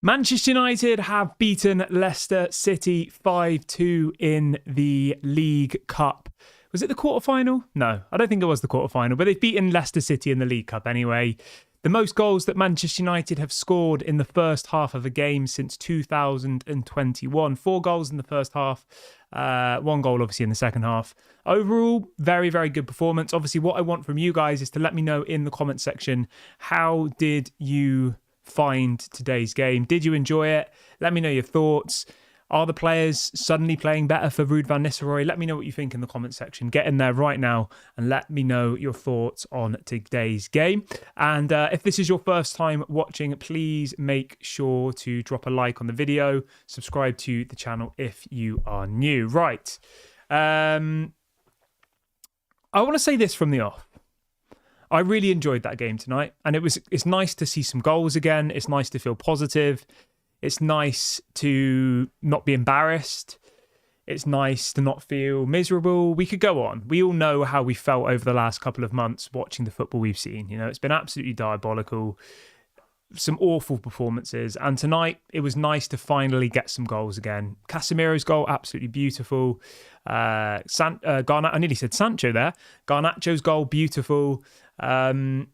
Manchester United have beaten Leicester City 5-2 in the League Cup. Was it the quarterfinal? No, I don't think it was the quarterfinal, but they've beaten Leicester City in the League Cup anyway. The most goals that Manchester United have scored in the first half of a game since 2021. 4 goals in the first half, 1 goal obviously in the second half. Overall, very, very good performance. Obviously, what I want from you guys is to let me know in the comment section, how did you find today's game? Did you enjoy it? Let me know your thoughts. Are the players suddenly playing better for Ruud van Nistelrooy? Let me know what you think in the comment section. Get in there right now and let me know your thoughts on today's game. And if this is your first time watching, please make sure to drop a like on the video. Subscribe to the channel if you are new. Right. I want to say this from the off. I really enjoyed that game tonight, and it's nice to see some goals again. It's nice to feel positive. It's nice to not be embarrassed. It's nice to not feel miserable. We could go on. We all know how we felt over the last couple of months watching the football we've seen. You know, it's been absolutely diabolical. Some awful performances. And tonight, it was nice to finally get some goals again. Casemiro's goal, absolutely beautiful. I nearly said Sancho there. Garnacho's goal, beautiful. But I'm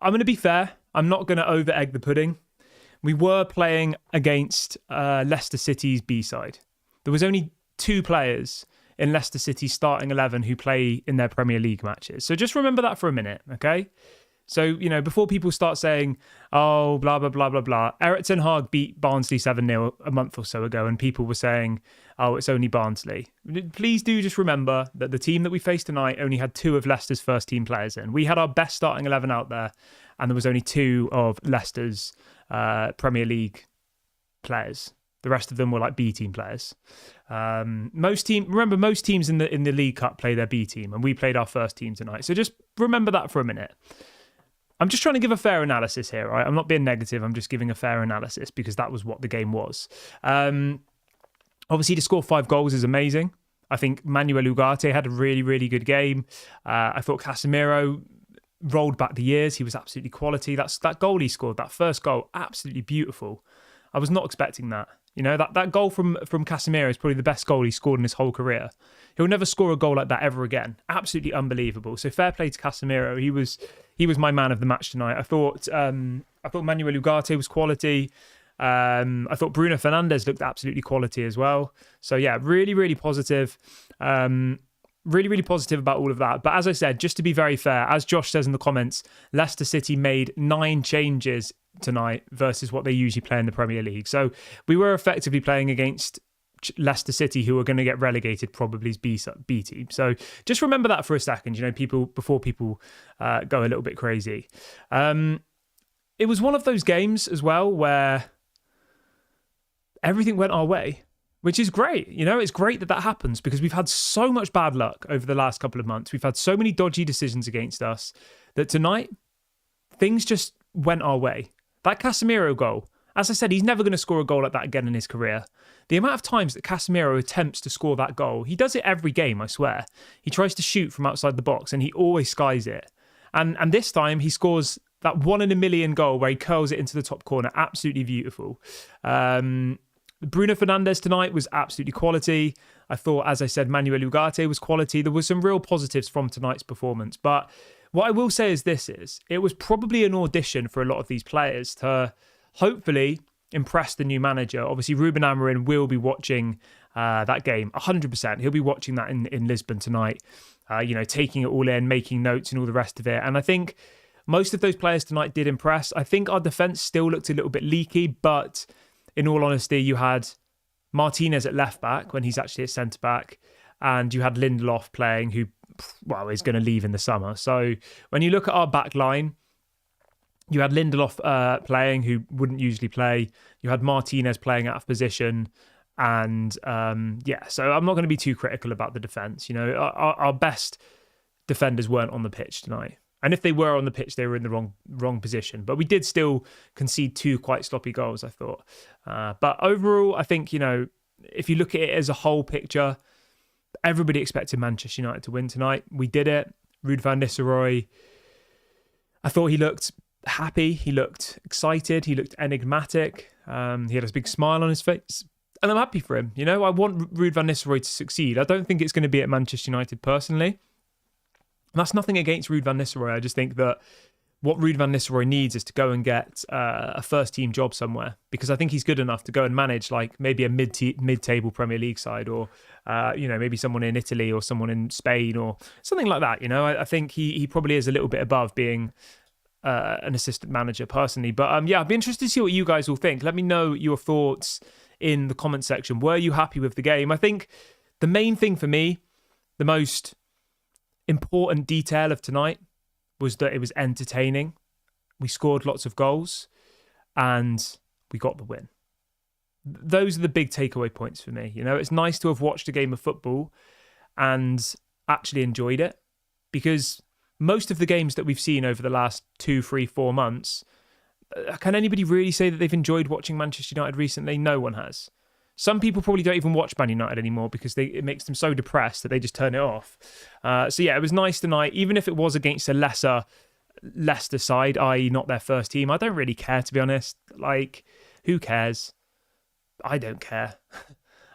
going to be fair. I'm not going to over-egg the pudding. We were playing against Leicester City's B-side. There was only 2 players in Leicester City's starting 11 who play in their Premier League matches. So just remember that for a minute, okay? So, you know, before people start saying, oh, blah, blah, blah, blah, blah. Erik ten Hag beat Barnsley 7-0 a month or so ago, and people were saying, oh, it's only Barnsley. Please do just remember that the team that we faced tonight only had 2 of Leicester's first team players in. We had our best starting 11 out there, and there was only 2 of Leicester's Premier League players. The rest of them were like B team players. Most teams in the League Cup play their B team, and we played our first team tonight. So just remember that for a minute. I'm just trying to give a fair analysis here, right? I'm not being negative. I'm just giving a fair analysis because that was what the game was. Obviously, to score 5 goals is amazing. I think Manuel Ugarte had a really, really good game. I thought Casemiro rolled back the years. He was absolutely quality. That goal he scored, that first goal, absolutely beautiful. I was not expecting that. You know, that goal from Casemiro is probably the best goal he scored in his whole career. He'll never score a goal like that ever again. Absolutely unbelievable. So fair play to Casemiro. He was my man of the match tonight. I thought Manuel Ugarte was quality. I thought Bruno Fernandes looked absolutely quality as well. So yeah, really, really positive. Really, really positive about all of that. But as I said, just to be very fair, as Josh says in the comments, Leicester City made 9 changes tonight versus what they usually play in the Premier League. So we were effectively playing against Leicester City, who are going to get relegated probably as B team. So just remember that for a second, you know, before people go a little bit crazy. It was one of those games as well where everything went our way, which is great. You know, it's great that happens because we've had so much bad luck over the last couple of months. We've had so many dodgy decisions against us that tonight things just went our way. That Casemiro goal, as I said, he's never going to score a goal like that again in his career. The amount of times that Casemiro attempts to score that goal, he does it every game, I swear. He tries to shoot from outside the box and he always skies it. And this time he scores that 1 in a million goal where he curls it into the top corner. Absolutely beautiful. Bruno Fernandes tonight was absolutely quality. I thought, as I said, Manuel Ugarte was quality. There were some real positives from tonight's performance. But what I will say is it was probably an audition for a lot of these players to hopefully impress the new manager. Obviously, Ruben Amorim will be watching that game 100%. He'll be watching that in Lisbon tonight, taking it all in, making notes and all the rest of it. And I think most of those players tonight did impress. I think our defence still looked a little bit leaky, but in all honesty, you had Martinez at left back when he's actually at centre back, and you had Lindelof playing, who, well, is going to leave in the summer. So when you look at our back line, you had Lindelof playing, who wouldn't usually play. You had Martinez playing out of position. And so I'm not going to be too critical about the defence. You know, our best defenders weren't on the pitch tonight. And if they were on the pitch, they were in the wrong position. But we did still concede 2 quite sloppy goals, I thought. But overall, I think, you know, if you look at it as a whole picture, everybody expected Manchester United to win tonight. We did it. Ruud van Nistelrooy, I thought he looked happy. He looked excited. He looked enigmatic. He had a big smile on his face. And I'm happy for him. You know, I want Ruud van Nistelrooy to succeed. I don't think it's going to be at Manchester United personally. And that's nothing against Ruud van Nistelrooy. I just think that what Ruud van Nistelrooy needs is to go and get a first-team job somewhere, because I think he's good enough to go and manage like maybe a mid-table Premier League side, or maybe someone in Italy or someone in Spain or something like that. You know, I think he probably is a little bit above being an assistant manager personally. But I'd be interested to see what you guys all think. Let me know your thoughts in the comment section. Were you happy with the game? I think the main thing for me, the most important detail of tonight, was that it was entertaining. We scored lots of goals and we got the win. Those are the big takeaway points for me. You know, it's nice to have watched a game of football and actually enjoyed it, because most of the games that we've seen over the last 2, 3, 4 months, can anybody really say that they've enjoyed watching Manchester United recently? No one has. Some people probably don't even watch Man United anymore because it makes them so depressed that they just turn it off. It was nice tonight, even if it was against a lesser Leicester side, i.e. not their first team. I don't really care, to be honest. Like, who cares? I don't care.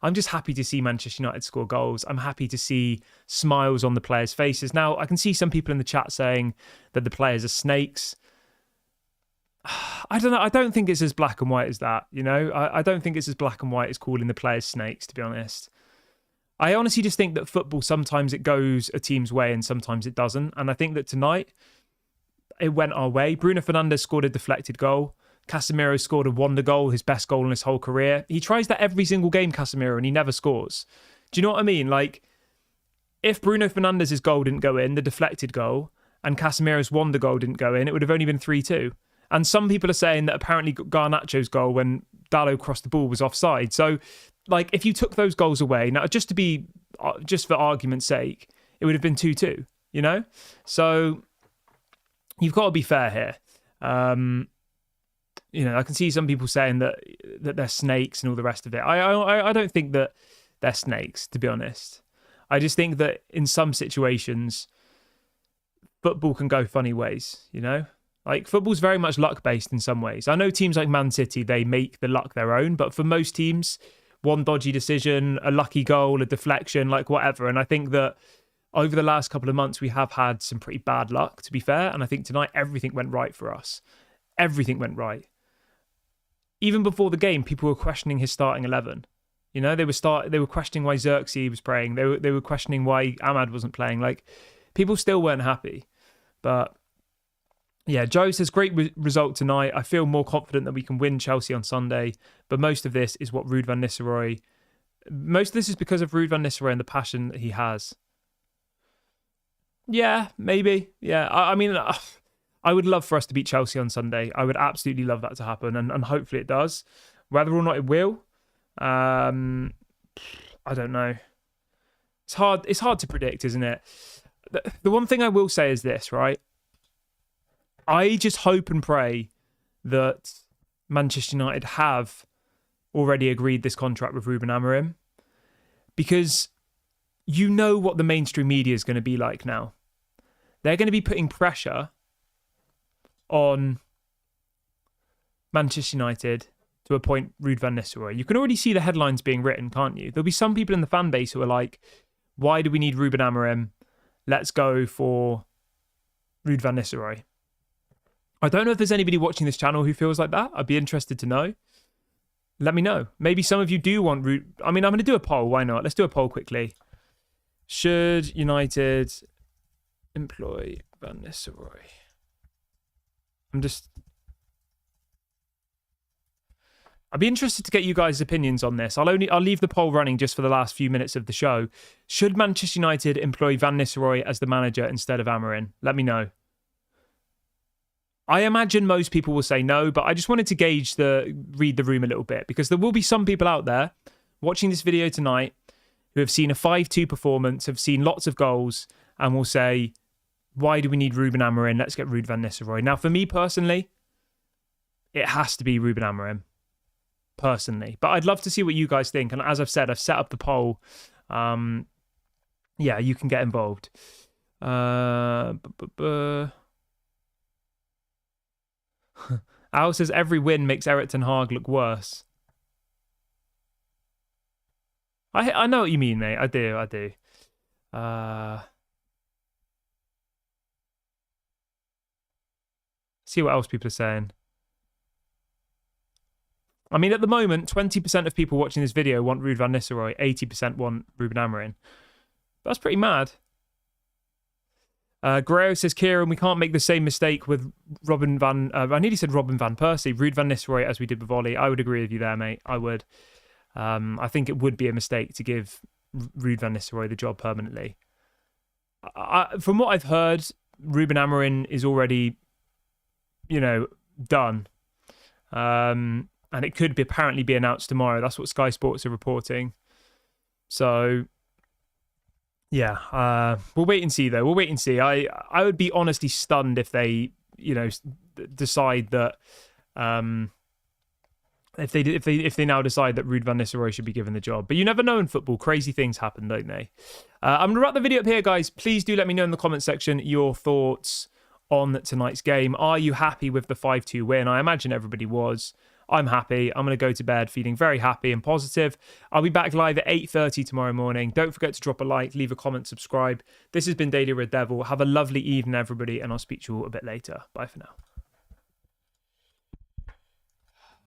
I'm just happy to see Manchester United score goals. I'm happy to see smiles on the players' faces. Now, I can see some people in the chat saying that the players are snakes. I don't know. I don't think it's as black and white as that, you know? I don't think it's as black and white as calling the players snakes, to be honest. I honestly just think that football, sometimes it goes a team's way and sometimes it doesn't. And I think that tonight, it went our way. Bruno Fernandes scored a deflected goal. Casemiro scored a wonder goal, his best goal in his whole career. He tries that every single game, Casemiro, and he never scores. Do you know what I mean? Like, if Bruno Fernandes' goal didn't go in, the deflected goal, and Casemiro's wonder goal didn't go in, it would have only been 3-2. And some people are saying that apparently Garnacho's goal when Dalot crossed the ball was offside. So, like, if you took those goals away, now just for argument's sake, it would have been 2-2, you know? So, you've got to be fair here. I can see some people saying that they're snakes and all the rest of it. I don't think that they're snakes, to be honest. I just think that in some situations, football can go funny ways, you know? Like, football's very much luck-based in some ways. I know teams like Man City, they make the luck their own, but for most teams, one dodgy decision, a lucky goal, a deflection, like whatever. And I think that over the last couple of months, we have had some pretty bad luck, to be fair. And I think tonight, everything went right for us. Everything went right. Even before the game, people were questioning his starting 11. You know, they were questioning why Xerxes was playing. They were questioning why Ahmad wasn't playing. Like, people still weren't happy. But yeah, Joe says, great result tonight. I feel more confident that we can win Chelsea on Sunday. But most of this is what Ruud van Nistelrooy... Most of this is because of Ruud van Nistelrooy and the passion that he has. Yeah, maybe. Yeah, I mean, I would love for us to beat Chelsea on Sunday. I would absolutely love that to happen. And hopefully it does. Whether or not it will, I don't know. It's hard to predict, isn't it? The one thing I will say is this, right? I just hope and pray that Manchester United have already agreed this contract with Ruben Amorim, because you know what the mainstream media is going to be like now. They're going to be putting pressure on Manchester United to appoint Ruud van Nistelrooy. You can already see the headlines being written, can't you? There'll be some people in the fan base who are like, why do we need Ruben Amorim? Let's go for Ruud van Nistelrooy. I don't know if there's anybody watching this channel who feels like that. I'd be interested to know. Let me know. Maybe some of you do want Ruud. I mean, I'm going to do a poll. Why not? Let's do a poll quickly. Should United employ Van Nistelrooy? I'd be interested to get you guys' opinions on this. I'll leave the poll running just for the last few minutes of the show. Should Manchester United employ Van Nistelrooy as the manager instead of Amorim? Let me know. I imagine most people will say no, but I just wanted to read the room a little bit, because there will be some people out there watching this video tonight who have seen a 5-2 performance, have seen lots of goals, and will say, why do we need Ruben Amorim? Let's get Ruud van Nistelrooy. Now, for me personally, it has to be Ruben Amorim, personally. But I'd love to see what you guys think. And as I've said, I've set up the poll. You can get involved. Al says every win makes Erik ten Hag look worse. I know what you mean, mate. I do. See what else people are saying. I mean, at the moment, 20% of people watching this video want Ruud van Nistelrooy, 80% want Ruben Amorim. That's pretty mad. Guerrero says, Kieran, we can't make the same mistake with I nearly said Robin van Persie, Ruud van Nistelrooy, as we did with Ollie. I would agree with you there, mate. I would. I think it would be a mistake to give Ruud van Nistelrooy the job permanently. From what I've heard, Ruben Amorim is already, done. And it could apparently be announced tomorrow. That's what Sky Sports are reporting. So, yeah, we'll wait and see, though. We'll wait and see. I would be honestly stunned if they, decide that, if they now decide that Ruud van Nistelrooy should be given the job. But you never know in football. Crazy things happen, don't they? I'm going to wrap the video up here, guys. Please do let me know in the comment section your thoughts on tonight's game. Are you happy with the 5-2 win? I imagine everybody was. I'm happy. I'm going to go to bed feeling very happy and positive. I'll be back live at 8:30 tomorrow morning. Don't forget to drop a like, leave a comment, subscribe. This has been Daily Red Devil. Have a lovely evening, everybody, and I'll speak to you all a bit later. Bye for now.